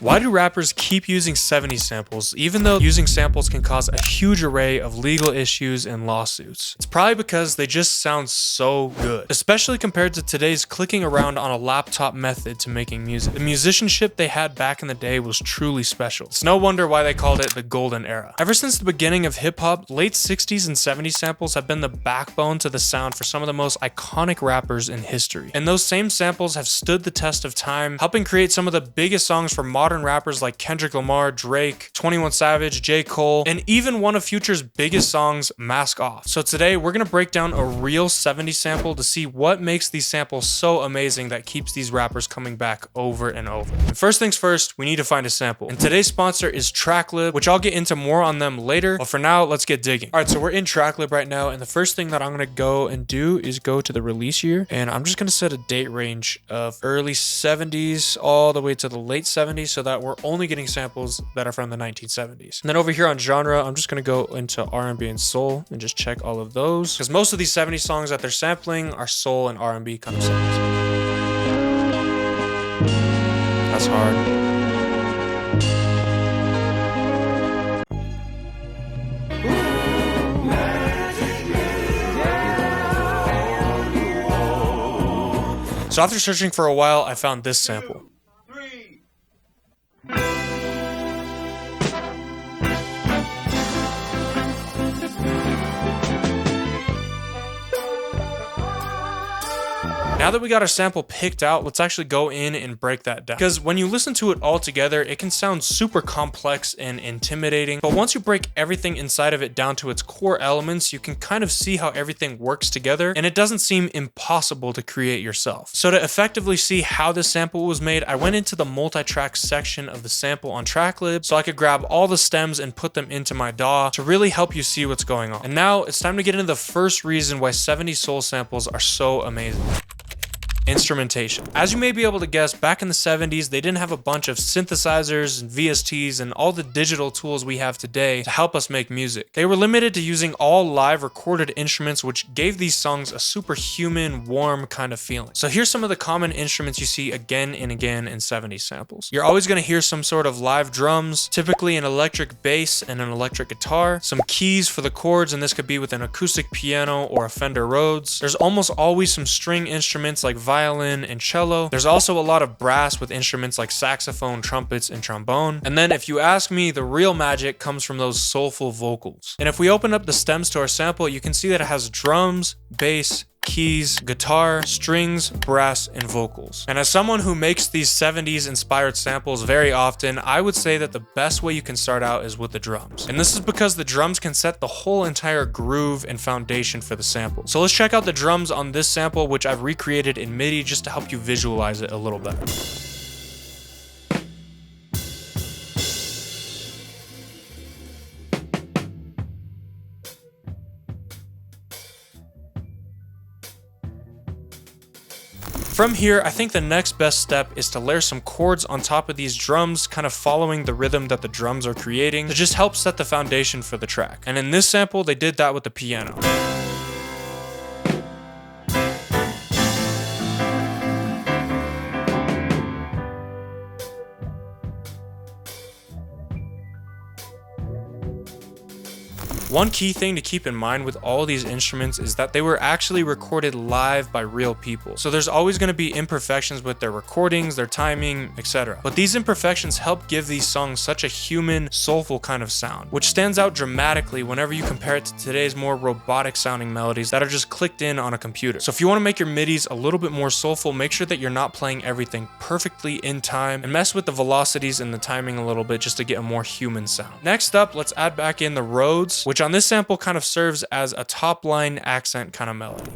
Why do rappers keep using 70s samples, even though using samples can cause a huge array of legal issues and lawsuits? It's probably because they just sound so good, especially compared to today's clicking around on a laptop method to making music. The musicianship they had back in the day was truly special. It's no wonder why they called it the golden era. Ever since the beginning of hip-hop, late 60s and 70s samples have been the backbone to the sound for some of the most iconic rappers in history. And those same samples have stood the test of time, helping create some of the biggest songs for modern rappers like Kendrick Lamar, Drake, 21 Savage, J. Cole, and even one of Future's biggest songs, Mask Off. So today we're gonna break down a real 70s sample to see what makes these samples so amazing that keeps these rappers coming back over and over. And first things first, we need to find a sample. And today's sponsor is Tracklib, which I'll get into more on them later, but for now, let's get digging. All right, so we're in Tracklib right now, and the first thing that I'm gonna go and do is go to the release year, and I'm just gonna set a date range of early 70s all the way to the late 70s so that we're only getting samples that are from the 1970s. And then over here on genre, I'm just gonna go into R&B and soul and just check all of those, because most of these 70s songs that they're sampling are soul and R&B kind of songs. That's hard. So after searching for a while, I found this sample. Now that we got our sample picked out, let's actually go in and break that down. Because when you listen to it all together, it can sound super complex and intimidating. But once you break everything inside of it down to its core elements, you can kind of see how everything works together, and it doesn't seem impossible to create yourself. So to effectively see how this sample was made, I went into the multi-track section of the sample on Tracklib so I could grab all the stems and put them into my DAW to really help you see what's going on. And now it's time to get into the first reason why 70s soul samples are so amazing. Instrumentation. As you may be able to guess, back in the 70s, they didn't have a bunch of synthesizers and VSTs and all the digital tools we have today to help us make music. They were limited to using all live recorded instruments, which gave these songs a superhuman, warm kind of feeling. So here's some of the common instruments you see again and again in 70s samples. You're always going to hear some sort of live drums, typically an electric bass and an electric guitar, some keys for the chords, and this could be with an acoustic piano or a Fender Rhodes. There's almost always some string instruments like violin and cello. There's also a lot of brass with instruments like saxophone, trumpets, and trombone. And then if you ask me, the real magic comes from those soulful vocals. And if we open up the stems to our sample, you can see that it has drums, bass, keys, guitar, strings, brass, and vocals. And as someone who makes these 70s inspired samples very often, I would say that the best way you can start out is with the drums. And this is because the drums can set the whole entire groove and foundation for the sample. So let's check out the drums on this sample, which I've recreated in MIDI just to help you visualize it a little better. From here, I think the next best step is to layer some chords on top of these drums, kind of following the rhythm that the drums are creating to just help set the foundation for the track. And in this sample, they did that with the piano. One key thing to keep in mind with all these instruments is that they were actually recorded live by real people. So there's always going to be imperfections with their recordings, their timing, etc. But these imperfections help give these songs such a human, soulful kind of sound, which stands out dramatically whenever you compare it to today's more robotic sounding melodies that are just clicked in on a computer. So if you want to make your MIDIs a little bit more soulful, make sure that you're not playing everything perfectly in time and mess with the velocities and the timing a little bit just to get a more human sound. Next up, let's add back in the Rhodes, which on this sample kind of serves as a top line accent kind of melody.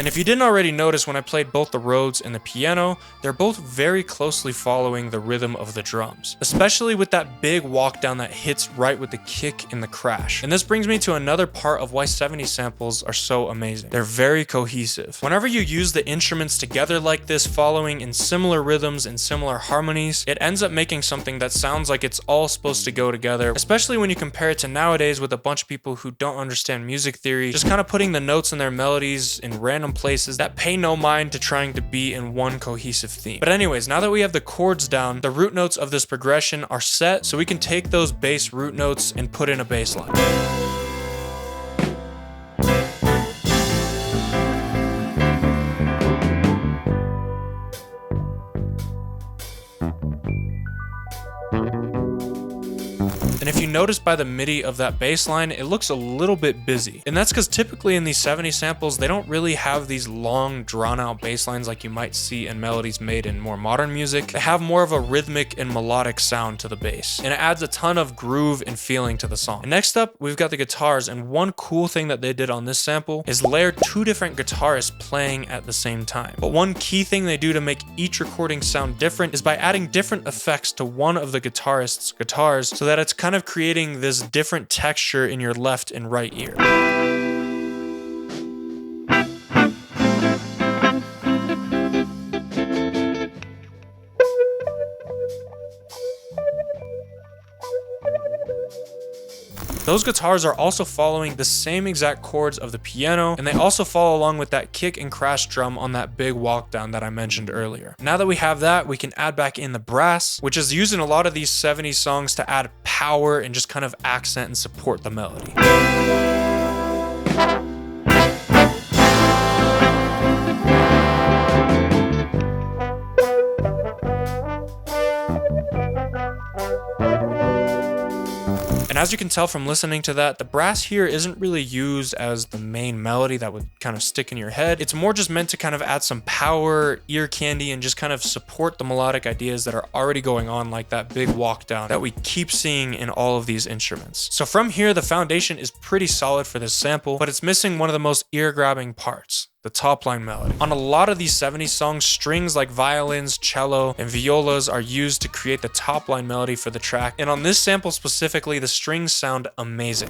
And if you didn't already notice, when I played both the Rhodes and the piano, they're both very closely following the rhythm of the drums, especially with that big walk down that hits right with the kick and the crash. And this brings me to another part of why 70 samples are so amazing. They're very cohesive. Whenever you use the instruments together like this, following in similar rhythms and similar harmonies, it ends up making something that sounds like it's all supposed to go together, especially when you compare it to nowadays with a bunch of people who don't understand music theory, just kind of putting the notes in their melodies in random places that pay no mind to trying to be in one cohesive theme. But anyways, now that we have the chords down, the root notes of this progression are set, so we can take those bass root notes and put in a bass line. And if you notice by the MIDI of that bass line, it looks a little bit busy. And that's because typically in these 70 samples, they don't really have these long drawn out bass lines like you might see in melodies made in more modern music. They have more of a rhythmic and melodic sound to the bass, and it adds a ton of groove and feeling to the song. And next up, we've got the guitars, and one cool thing that they did on this sample is layer two different guitarists playing at the same time. But one key thing they do to make each recording sound different is by adding different effects to one of the guitarists' guitars, so that it's kind of creating this different texture in your left and right ear. Those guitars are also following the same exact chords of the piano, and they also follow along with that kick and crash drum on that big walk down that I mentioned earlier. Now that we have that, we can add back in the brass, which is used in a lot of these 70s songs to add power and just kind of accent and support the melody. And as you can tell from listening to that, the brass here isn't really used as the main melody that would kind of stick in your head. It's more just meant to kind of add some power, ear candy, and just kind of support the melodic ideas that are already going on, like that big walk down that we keep seeing in all of these instruments. So from here, the foundation is pretty solid for this sample, but it's missing one of the most ear-grabbing parts: the top line melody. On a lot of these 70s songs, strings like violins, cello, and violas are used to create the top line melody for the track, and on this sample specifically, the strings sound amazing.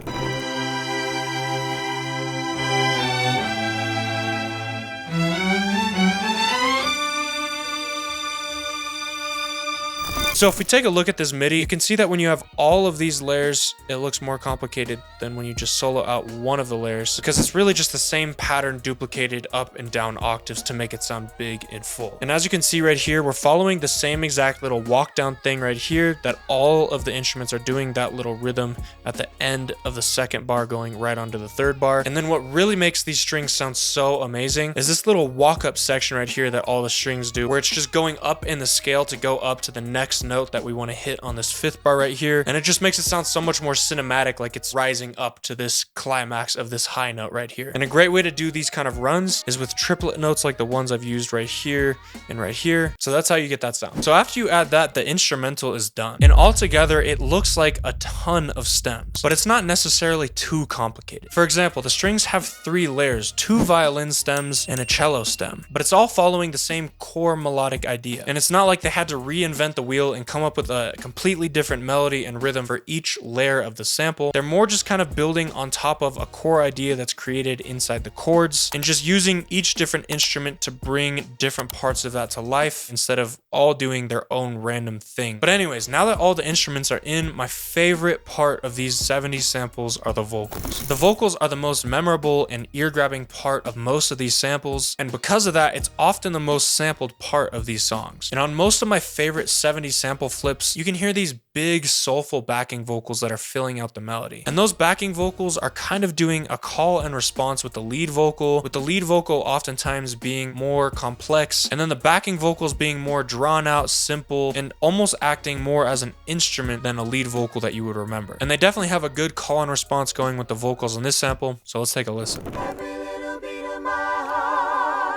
So if we take a look at this MIDI, you can see that when you have all of these layers, it looks more complicated than when you just solo out one of the layers, because it's really just the same pattern duplicated up and down octaves to make it sound big and full. And as you can see right here, we're following the same exact little walk down thing right here that all of the instruments are doing, that little rhythm at the end of the second bar going right onto the third bar. And then what really makes these strings sound so amazing is this little walk up section right here that all the strings do, where it's just going up in the scale to go up to the next note that we want to hit on this fifth bar right here, and it just makes it sound so much more cinematic, like it's rising up to this climax of this high note right here. And a great way to do these kind of runs is with triplet notes like the ones I've used right here and right here. So that's how you get that sound. So after you add that, the instrumental is done, and altogether it looks like a ton of stems, but it's not necessarily too complicated. For example, the strings have 3 layers, 2 violin stems and a cello stem, but it's all following the same core melodic idea, and it's not like they had to reinvent the wheel and come up with a completely different melody and rhythm for each layer of the sample. They're more just kind of building on top of a core idea that's created inside the chords, and just using each different instrument to bring different parts of that to life instead of all doing their own random thing. But anyways, now that all the instruments are in, my favorite part of these 70s samples are the vocals. The vocals are the most memorable and ear-grabbing part of most of these samples, and because of that, it's often the most sampled part of these songs. And on most of my favorite 70s sample flips, you can hear these big soulful backing vocals that are filling out the melody. And those backing vocals are kind of doing a call and response with the lead vocal, oftentimes being more complex, and then the backing vocals being more drawn out, simple, and almost acting more as an instrument than a lead vocal that you would remember. And they definitely have a good call and response going with the vocals on this sample, so let's take a listen.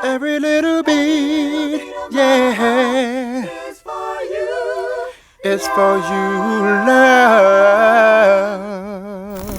Every little beat, yeah, it's for you, love.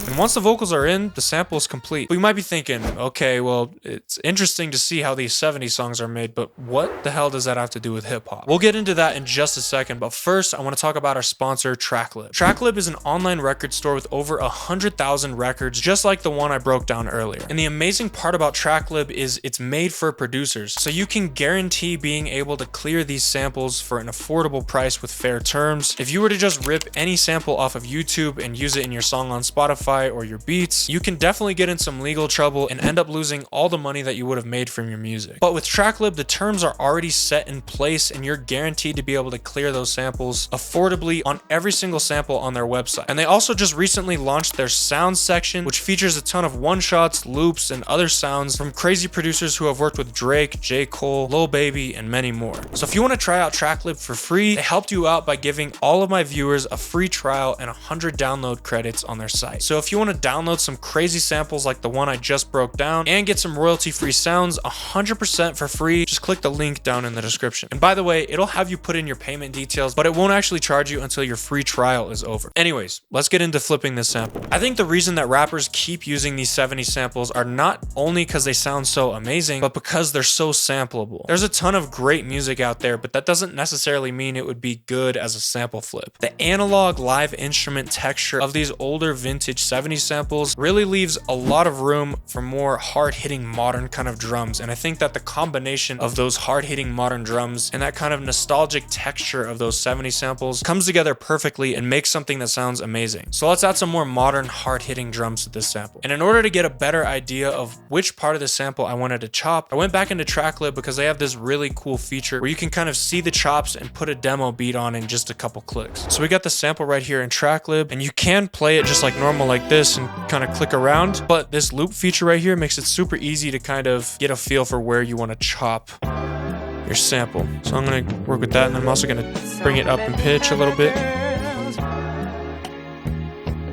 And once the vocals are in, the sample is complete. But you might be thinking, okay, well, it's interesting to see how these 70s songs are made, but what the hell does that have to do with hip hop? We'll get into that in just a second, but first I want to talk about our sponsor, Tracklib. Tracklib is an online record store with over 100,000 records, just like the one I broke down earlier. And the amazing part about Tracklib is it's made for producers, so you can guarantee being able to clear these samples for an affordable price with fair terms. If you were to just rip any sample off of YouTube and use it in your song on Spotify or your beats, you can definitely get in some legal trouble and end up losing all the money that you would have made from your music. But with Tracklib, the terms are already set in place and you're guaranteed to be able to clear those samples affordably on every single sample on their website. And they also just recently launched their sound section, which features a ton of one-shots, loops, and other sounds from crazy producers who have worked with Drake, J. Cole, Lil Baby, and many more. So if you want to try out Tracklib for free, they helped you out by giving all of my viewers a free trial and 100 download credits on their site. So if you want to download some crazy samples like the one I just broke down and get some royalty-free sounds 100% for free, just click the link down in the description. And by the way, it'll have you put in your payment details, but it won't actually charge you until your free trial is over. Anyways, let's get into flipping this sample. I think the reason that rappers keep using these 70s samples are not only because they sound so amazing, but because they're so sampleable. There's a ton of great music out there, but that doesn't necessarily mean it would be good as a sample flip. The analog live instrument texture of these older vintage 70s samples really leaves a lot of room for more hard-hitting modern kind of drums, and I think that the combination of those hard-hitting modern drums and that kind of nostalgic texture of those 70s samples comes together perfectly and makes something that sounds amazing. So let's add some more modern hard-hitting drums to this sample. And in order to get a better idea of which part of the sample I wanted to chop, I went back into Tracklib because they have this really cool feature where you can kind of see the chops and put a demo beat on in just a couple clicks. So we got the sample right here in Tracklib, and you can play it just like normal like this and kind of click around, but this loop feature right here makes it super easy to kind of get a feel for where you want to chop your sample. So I'm going to work with that, and then I'm also going to bring it up in pitch a little bit.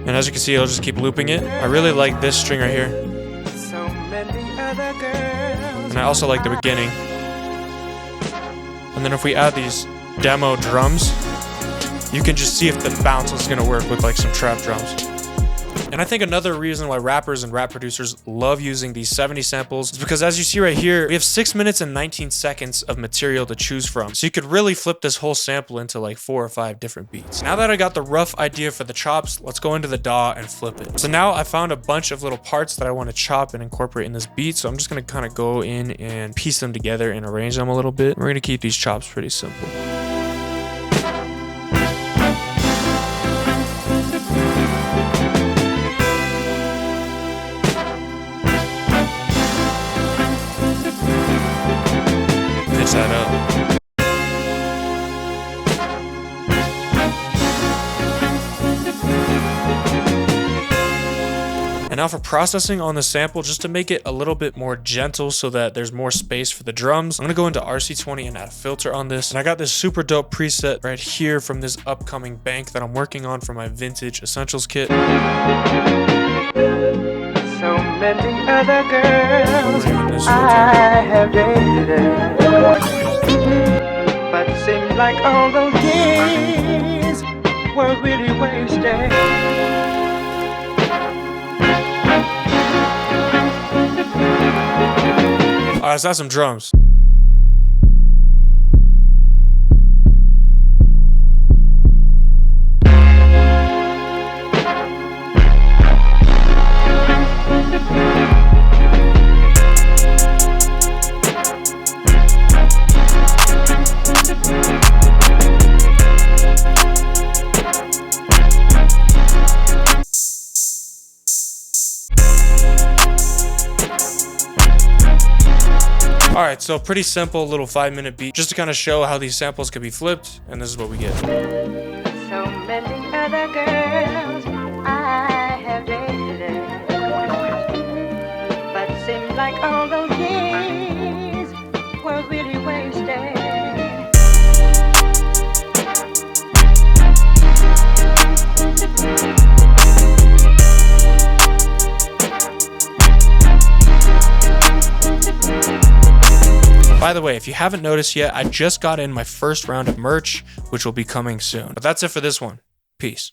And as you can see, I'll just keep looping it. I really like this string right here. And I also like the beginning. And then if we add these demo drums, you can just see if the bounce is gonna work with like some trap drums. And I think another reason why rappers and rap producers love using these 70 samples is because, as you see right here, we have 6 minutes and 19 seconds of material to choose from. So you could really flip this whole sample into like 4 or 5 different beats. Now that I got the rough idea for the chops, let's go into the DAW and flip it. So now I found a bunch of little parts that I want to chop and incorporate in this beat. So I'm just gonna kind of go in and piece them together and arrange them a little bit. We're gonna keep these chops pretty simple. That up. And now for processing on the sample, just to make it a little bit more gentle so that there's more space for the drums, I'm gonna go into RC20 and add a filter on this. And I got this super dope preset right here from this upcoming bank that I'm working on for my vintage essentials kit. So many other girls I have dated, but it seems like all those years were really wasted. Alright, let's add some drums. Alright, so pretty simple little 5-minute beat just to kind of show how these samples could be flipped, and this is what we get. So many other girls I have dated, but it seems like all those years were really wasted. By the way, if you haven't noticed yet, I just got in my first round of merch, which will be coming soon. But that's it for this one. Peace.